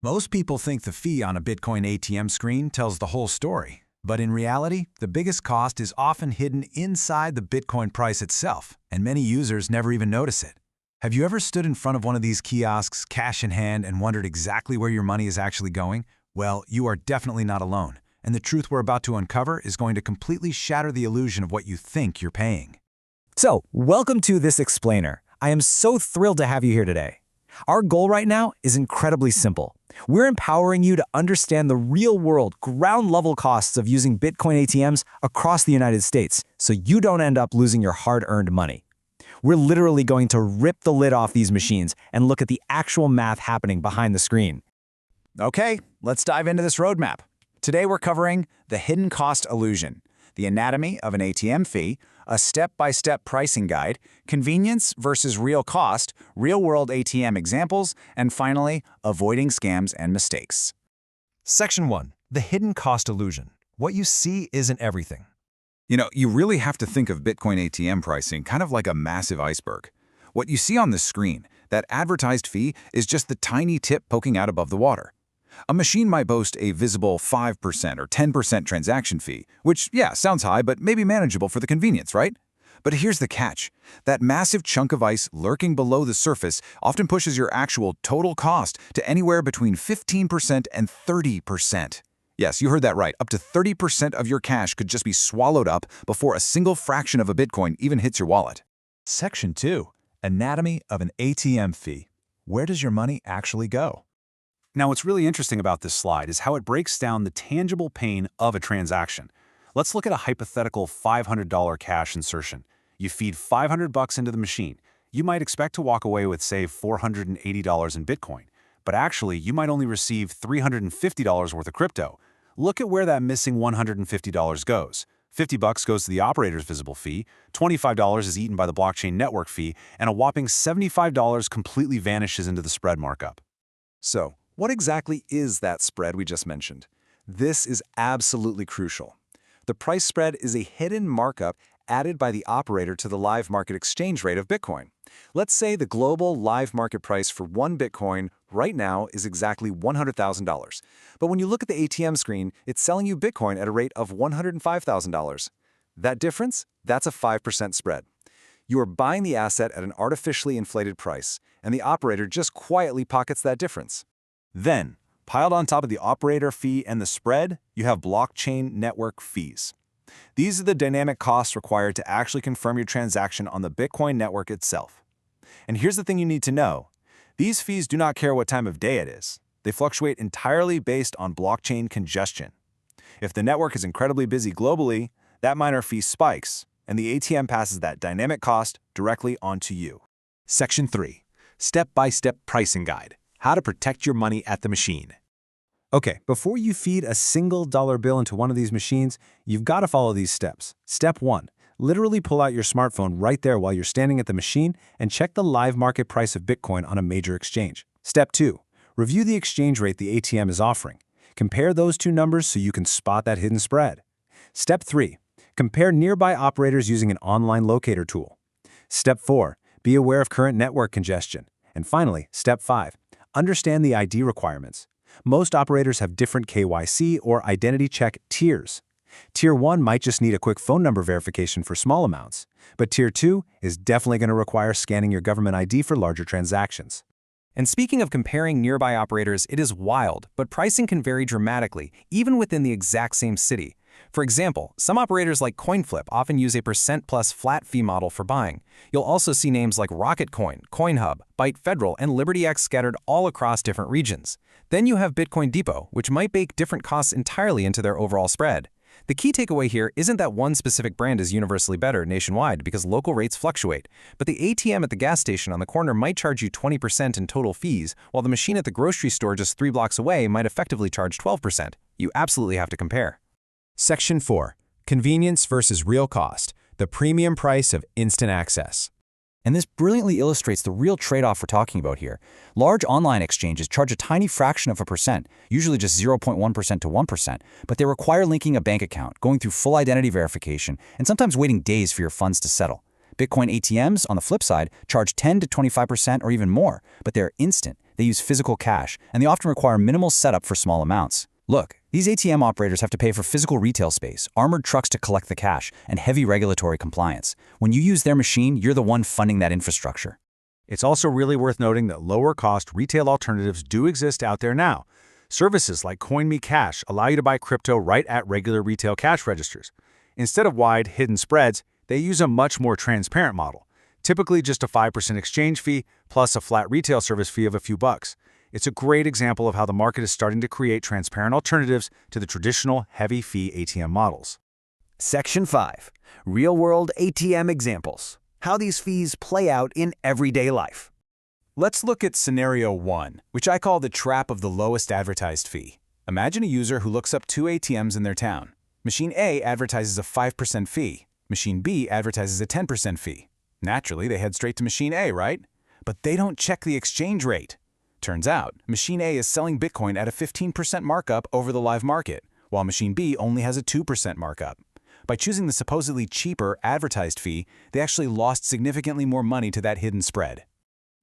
Most people think the fee on a Bitcoin ATM screen tells the whole story. But in reality, the biggest cost is often hidden inside the Bitcoin price itself, and many users never even notice it. Have you ever stood in front of one of these kiosks, cash in hand, and wondered exactly where your money is actually going? Well, you are definitely not alone, and the truth we're about to uncover is going to completely shatter the illusion of what you think you're paying. So, welcome to This Explainer. I am so thrilled to have you here today. Our goal right now is incredibly simple. We're empowering you to understand the real-world, ground-level costs of using Bitcoin ATMs across the United States so you don't end up losing your hard-earned money. We're literally going to rip the lid off these machines and look at the actual math happening behind the screen. Okay, let's dive into this roadmap. Today we're covering the hidden cost illusion, the anatomy of an ATM fee, a step-by-step pricing guide, convenience versus real cost, real-world ATM examples, and finally, avoiding scams and mistakes. Section 1. The hidden cost illusion. What you see isn't everything. You really have to think of Bitcoin ATM pricing kind of like a massive iceberg. What you see on the screen, that advertised fee, is just the tiny tip poking out above the water. A machine might boast a visible 5% or 10% transaction fee, which, yeah, sounds high, but maybe manageable for the convenience, right? But here's the catch. That massive chunk of ice lurking below the surface often pushes your actual total cost to anywhere between 15% and 30%. Yes, you heard that right. Up to 30% of your cash could just be swallowed up before a single fraction of a Bitcoin even hits your wallet. Section 2. Anatomy of an ATM fee. Where does your money actually go? Now, what's really interesting about this slide is how it breaks down the tangible pain of a transaction. Let's look at a hypothetical $500 cash insertion. You feed $500 into the machine. You might expect to walk away with, say, $480 in Bitcoin, but actually, you might only receive $350 worth of crypto. Look at where that missing $150 goes. $50 goes to the operator's visible fee, $25 is eaten by the blockchain network fee, and a whopping $75 completely vanishes into the spread markup. So, what exactly is that spread we just mentioned? This is absolutely crucial. The price spread is a hidden markup added by the operator to the live market exchange rate of Bitcoin. Let's say the global live market price for one Bitcoin right now is exactly $100,000. But when you look at the ATM screen, it's selling you Bitcoin at a rate of $105,000. That difference? That's a 5% spread. You are buying the asset at an artificially inflated price, and the operator just quietly pockets that difference. Then, piled on top of the operator fee and the spread, you have blockchain network fees. These are the dynamic costs required to actually confirm your transaction on the Bitcoin network itself. And here's the thing you need to know. These fees do not care what time of day it is. They fluctuate entirely based on blockchain congestion. If the network is incredibly busy globally, that miner fee spikes, and the ATM passes that dynamic cost directly onto you. Section 3. Step-by-step pricing guide. How to protect your money at the machine. Okay, before you feed a single dollar bill into one of these machines, you've got to follow these steps. Step 1. Literally pull out your smartphone right there while you're standing at the machine and check the live market price of Bitcoin on a major exchange. Step 2. Review the exchange rate the ATM is offering. Compare those two numbers so you can spot that hidden spread. Step 3. Compare nearby operators using an online locator tool. Step 4. Be aware of current network congestion. And finally, Step 5. Understand the ID requirements. Most operators have different KYC or identity check tiers. Tier 1 might just need a quick phone number verification for small amounts, but Tier 2 is definitely going to require scanning your government ID for larger transactions. And speaking of comparing nearby operators, it is wild, but pricing can vary dramatically, even within the exact same city. For example, some operators like CoinFlip often use a percent plus flat fee model for buying. You'll also see names like RocketCoin, CoinHub, Byte Federal, and LibertyX scattered all across different regions. Then you have Bitcoin Depot, which might bake different costs entirely into their overall spread. The key takeaway here isn't that one specific brand is universally better nationwide because local rates fluctuate, but the ATM at the gas station on the corner might charge you 20% in total fees, while the machine at the grocery store just 3 blocks away might effectively charge 12%. You absolutely have to compare. Section 4. Convenience versus real cost. The premium price of instant access. And this brilliantly illustrates the real trade-off we're talking about here. Large online exchanges charge a tiny fraction of a percent, usually just 0.1% to 1%, but they require linking a bank account, going through full identity verification, and sometimes waiting days for your funds to settle. Bitcoin ATMs, on the flip side, charge 10 to 25% or even more, but they're instant. They use physical cash, and they often require minimal setup for small amounts. Look, these ATM operators have to pay for physical retail space, armored trucks to collect the cash, and heavy regulatory compliance. When you use their machine, you're the one funding that infrastructure. It's also really worth noting that lower-cost retail alternatives do exist out there now. Services like CoinMeCash allow you to buy crypto right at regular retail cash registers. Instead of wide, hidden spreads, they use a much more transparent model, typically just a 5% exchange fee plus a flat retail service fee of a few bucks. It's a great example of how the market is starting to create transparent alternatives to the traditional heavy fee ATM models. Section 5. Real-world ATM examples. How these fees play out in everyday life. Let's look at scenario 1, which I call the trap of the lowest advertised fee. Imagine a user who looks up 2 ATMs in their town. Machine A advertises a 5% fee. Machine B advertises a 10% fee. Naturally, they head straight to Machine A, right? But they don't check the exchange rate. Turns out, Machine A is selling Bitcoin at a 15% markup over the live market, while Machine B only has a 2% markup. By choosing the supposedly cheaper advertised fee, they actually lost significantly more money to that hidden spread.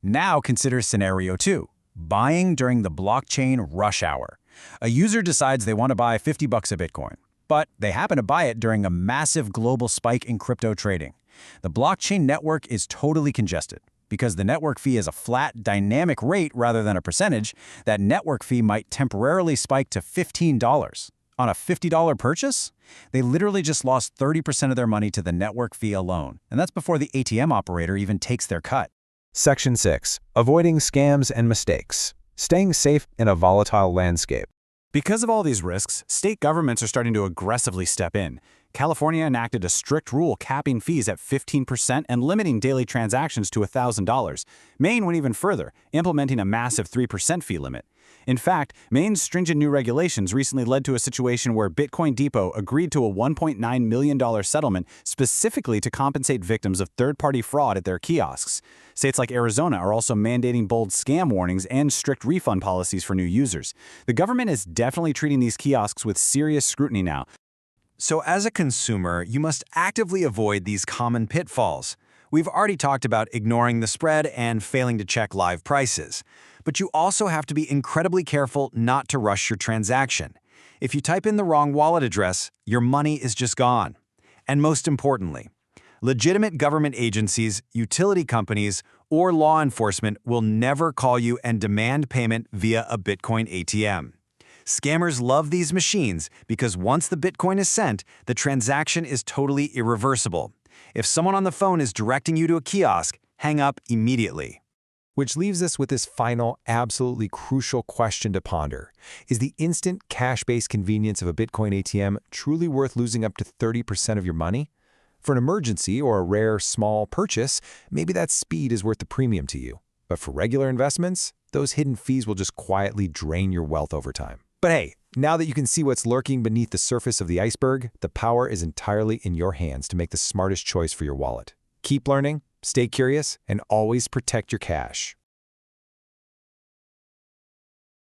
Now consider scenario 2, buying during the blockchain rush hour. A user decides they want to buy $50 of Bitcoin, but they happen to buy it during a massive global spike in crypto trading. The blockchain network is totally congested. Because the network fee is a flat, dynamic rate rather than a percentage, that network fee might temporarily spike to $15. On a $50 purchase, they literally just lost 30% of their money to the network fee alone. And that's before the ATM operator even takes their cut. Section 6. Avoiding scams and mistakes. Staying safe in a volatile landscape. Because of all these risks, state governments are starting to aggressively step in. California enacted a strict rule capping fees at 15% and limiting daily transactions to $1,000. Maine went even further, implementing a massive 3% fee limit. In fact, Maine's stringent new regulations recently led to a situation where Bitcoin Depot agreed to a $1.9 million settlement specifically to compensate victims of third-party fraud at their kiosks. States like Arizona are also mandating bold scam warnings and strict refund policies for new users. The government is definitely treating these kiosks with serious scrutiny now. So as a consumer, you must actively avoid these common pitfalls. We've already talked about ignoring the spread and failing to check live prices. But you also have to be incredibly careful not to rush your transaction. If you type in the wrong wallet address, your money is just gone. And most importantly, legitimate government agencies, utility companies, or law enforcement will never call you and demand payment via a Bitcoin ATM. Scammers love these machines because once the Bitcoin is sent, the transaction is totally irreversible. If someone on the phone is directing you to a kiosk, hang up immediately. Which leaves us with this final, absolutely crucial question to ponder. Is the instant cash-based convenience of a Bitcoin ATM truly worth losing up to 30% of your money? For an emergency or a rare, small purchase, maybe that speed is worth the premium to you. But for regular investments, those hidden fees will just quietly drain your wealth over time. But hey, now that you can see what's lurking beneath the surface of the iceberg, the power is entirely in your hands to make the smartest choice for your wallet. Keep learning, stay curious, and always protect your cash.